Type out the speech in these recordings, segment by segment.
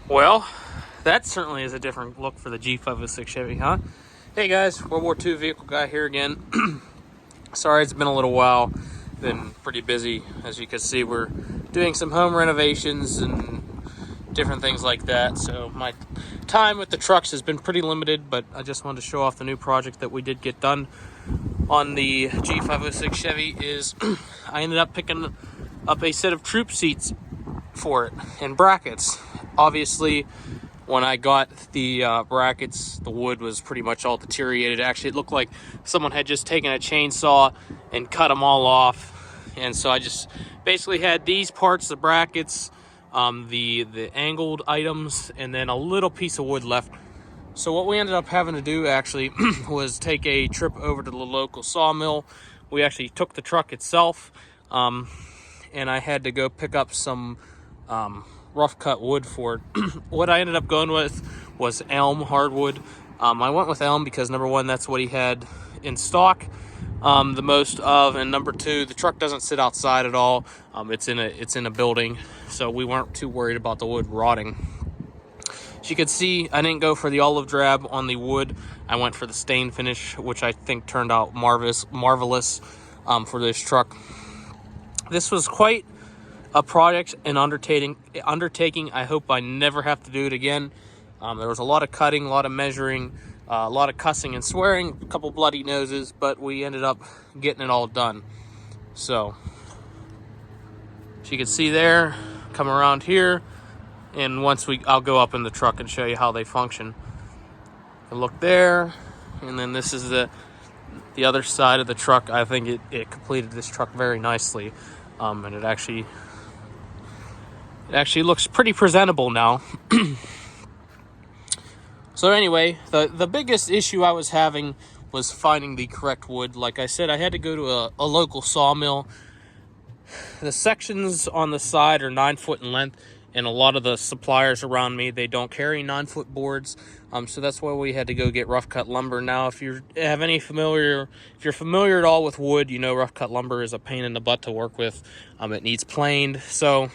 Well, that certainly is a different look for the G506 Chevy, huh? Hey guys, World War II vehicle guy here again. Sorry, it's been a little while. Been pretty busy. As you can see, we're doing some home renovations and different things like that. So my time with the trucks has been pretty limited, but I just wanted to show off the new project that we did get done on the G506 Chevy. Is I ended up picking up a set of troop seats for it and brackets. Obviously, when I got the brackets, the wood was pretty much all deteriorated. Actually, it looked like someone had just taken a chainsaw and cut them all off. And so I just basically had these parts, the brackets, the angled items, and then a little piece of wood left. So what we ended up having to do actually was take a trip over to the local sawmill. We actually took the truck itself, and I had to go pick up some rough cut wood for it. What I ended up going with was elm hardwood. I went with elm because number one, that's what he had in stock the most of, and number two, the truck doesn't sit outside at all. It's in a building, so we weren't too worried about the wood rotting. As you can see, I didn't go for the olive drab on the wood. I went for the stain finish, which I think turned out marvelous for this truck. This was quite a project and undertaking. I hope I never have to do it again. There was a lot of cutting, a lot of measuring, a lot of cussing and swearing, a couple bloody noses, but we ended up getting it all done. So, as you can see there, come around here, and I'll go up in the truck and show you how they function. And look there, and then this is the other side of the truck. I think it completed this truck very nicely, and it actually looks pretty presentable now. So anyway, the biggest issue I was having was finding the correct wood. Like I said, I had to go to a local sawmill. The sections on the side are 9 foot in length, and a lot of the suppliers around me, they don't carry 9 foot boards. So that's why we had to go get rough cut lumber. Now, if you're familiar at all with wood, you know rough cut lumber is a pain in the butt to work with. It needs planed. So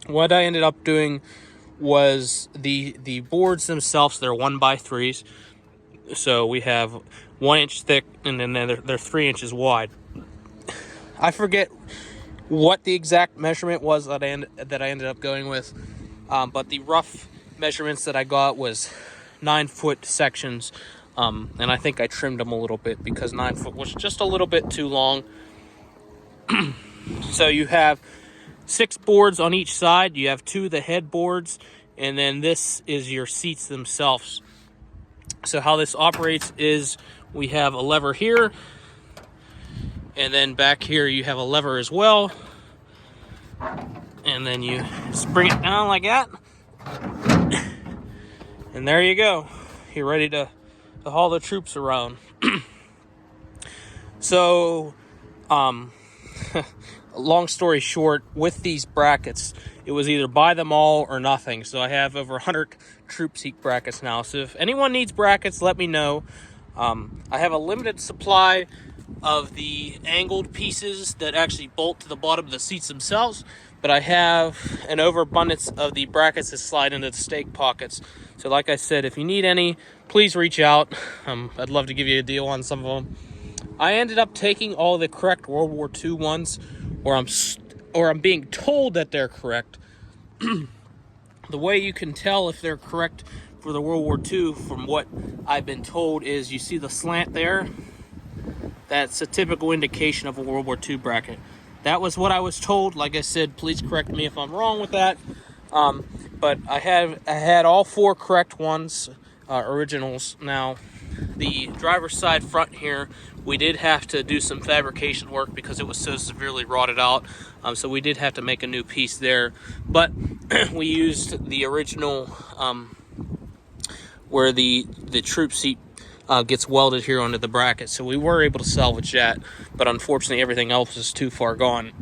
what I ended up doing was the boards themselves. They're 1x3s, so we have 1 inch thick, and then they're 3 inches wide. I forget what the exact measurement was that I ended up going with, but the rough measurements that I got was 9 foot sections, and I think I trimmed them a little bit because 9 foot was just a little bit too long. So you have 6 boards on each side. You have 2 of the headboards, and then this is your seats themselves. So how this operates is we have a lever here, and then back here you have a lever as well, and then you just bring it down like that, and there you go. You're ready to haul the troops around. So long story short, with these brackets, it was either buy them all or nothing. So I have over 100 troop seat brackets now. So if anyone needs brackets, let me know. I have a limited supply of the angled pieces that actually bolt to the bottom of the seats themselves, but I have an overabundance of the brackets that slide into the stake pockets. So like I said, if you need any, please reach out. I'd love to give you a deal on some of them. I ended up taking all the correct World War II ones, or I'm being told that they're correct. The way you can tell if they're correct for the World War II, from what I've been told, is you see the slant there? That's a typical indication of a World War II bracket. That was what I was told. Like I said, please correct me if I'm wrong with that. But I had all 4 correct ones, originals. Now, the driver's side front here, we did have to do some fabrication work because it was so severely rotted out. So we did have to make a new piece there. But we used the original where the troop seat gets welded here onto the bracket. So we were able to salvage that, but unfortunately everything else is too far gone.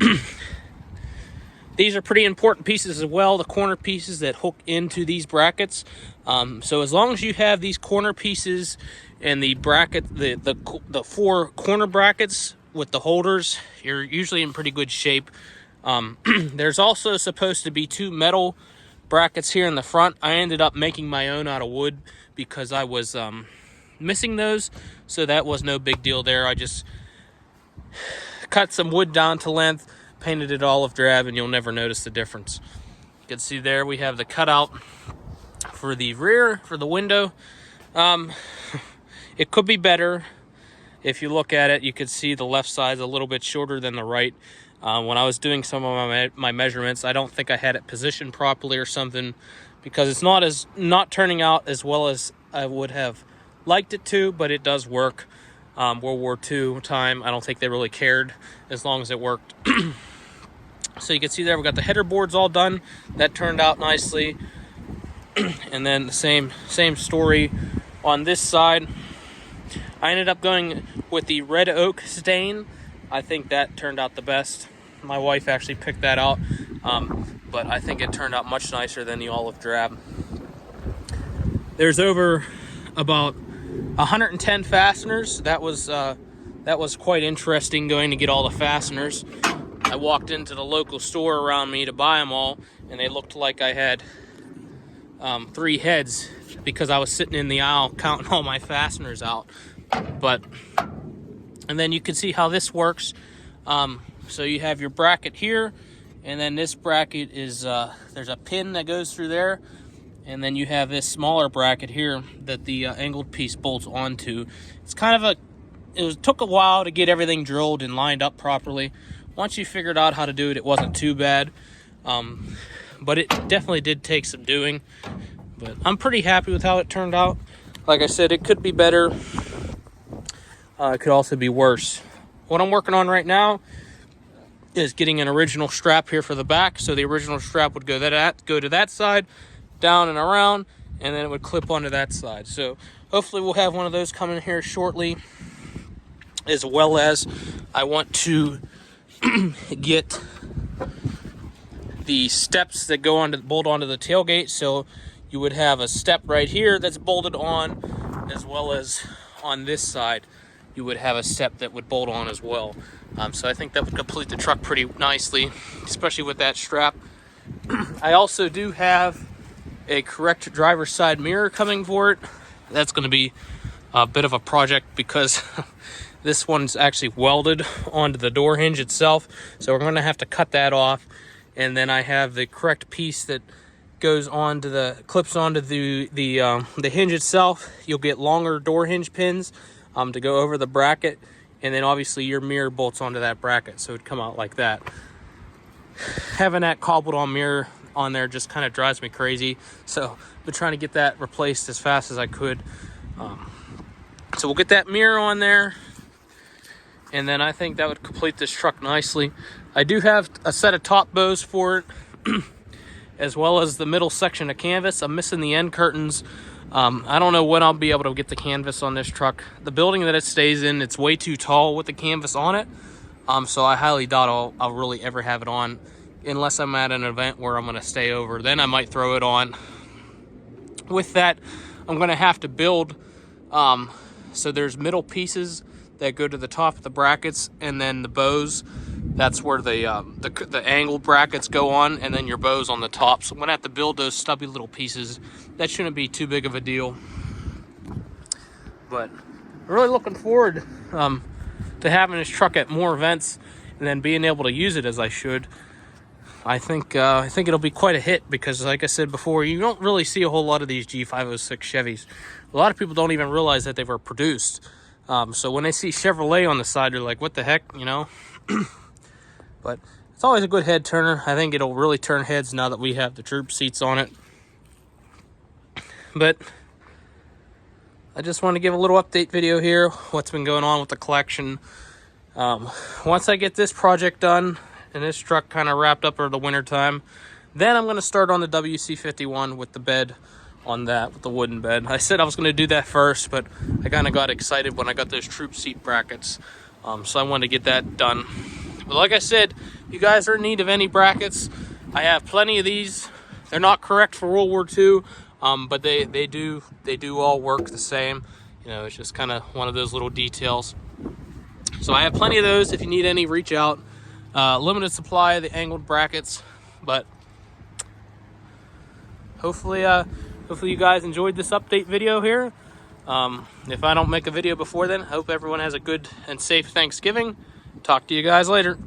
These are pretty important pieces as well, the corner pieces that hook into these brackets. So as long as you have these corner pieces and the bracket, the 4 corner brackets with the holders, you're usually in pretty good shape. There's also supposed to be 2 metal brackets here in the front. I ended up making my own out of wood because I was missing those, so that was no big deal there. I just cut some wood down to length, painted it olive drab, and you'll never notice the difference. You can see there we have the cutout for the rear, for the window. It could be better. If you look at it, you could see the left side's a little bit shorter than the right. When I was doing some of my measurements, I don't think I had it positioned properly or something, because it's not turning out as well as I would have liked it to, but it does work. World War II time, I don't think they really cared as long as it worked. So you can see there we got the header boards all done. That turned out nicely. And then the same story on this side. I ended up going with the red oak stain. I think that turned out the best. My wife actually picked that out, but I think it turned out much nicer than the olive drab. There's over about 110 fasteners. That was quite interesting, going to get all the fasteners. I walked into the local store around me to buy them all, and they looked like I had 3 heads because I was sitting in the aisle counting all my fasteners out. And then you can see how this works. So you have your bracket here, and then this bracket is there's a pin that goes through there, and then you have this smaller bracket here that the angled piece bolts onto. It's kind of took a while to get everything drilled and lined up properly. Once you figured out how to do it, it wasn't too bad, but it definitely did take some doing. But I'm pretty happy with how it turned out. Like I said, it could be better. It could also be worse. What I'm working on right now is getting an original strap here for the back. So the original strap would go to that side, down and around, and then it would clip onto that side. So hopefully we'll have one of those coming here shortly, as well as I want to get the steps that bolt onto the tailgate. So you would have a step right here that's bolted on, as well as on this side you would have a step that would bolt on as well. So I think that would complete the truck pretty nicely, especially with that strap. I also do have a correct driver's side mirror coming for it. That's going to be a bit of a project because this one's actually welded onto the door hinge itself. So we're going to have to cut that off. And then I have the correct piece that goes onto clips onto the hinge itself. You'll get longer door hinge pins to go over the bracket, and then obviously your mirror bolts onto that bracket, so it'd come out like that. Having that cobbled on mirror on there just kind of drives me crazy, so I've been trying to get that replaced as fast as I could. So we'll get that mirror on there, and then I think that would complete this truck nicely. I do have a set of top bows for it, as well as the middle section of canvas. I'm missing the end curtains. I don't know when I'll be able to get the canvas on this truck. The building that it stays in, it's way too tall with the canvas on it. So I highly doubt I'll really ever have it on, unless I'm at an event where I'm going to stay over. Then I might throw it on. With that, I'm going to have to build, so there's middle pieces that go to the top of the brackets, and then the bows. That's where the angled brackets go on, and then your bows on the top. So I'm going to have to build those stubby little pieces. That shouldn't be too big of a deal. But I'm really looking forward to having this truck at more events and then being able to use it as I should. I think it'll be quite a hit because, like I said before, you don't really see a whole lot of these G506 Chevys. A lot of people don't even realize that they were produced. So when they see Chevrolet on the side, they're like, what the heck, you know? But it's always a good head turner. I think it'll really turn heads now that we have the troop seats on it. But I just want to give a little update video here, what's been going on with the collection. Once I get this project done and this truck kind of wrapped up over the winter time, then I'm going to start on the WC51 with the bed on that, with the wooden bed. I said I was going to do that first, but I kind of got excited when I got those troop seat brackets. So I wanted to get that done. But like I said, if you guys are in need of any brackets, I have plenty of these. They're not correct for World War II, but they do all work the same. You know, it's just kind of one of those little details. So I have plenty of those. If you need any, reach out. Limited supply of the angled brackets, but hopefully you guys enjoyed this update video here. If I don't make a video before then, hope everyone has a good and safe Thanksgiving. Talk to you guys later.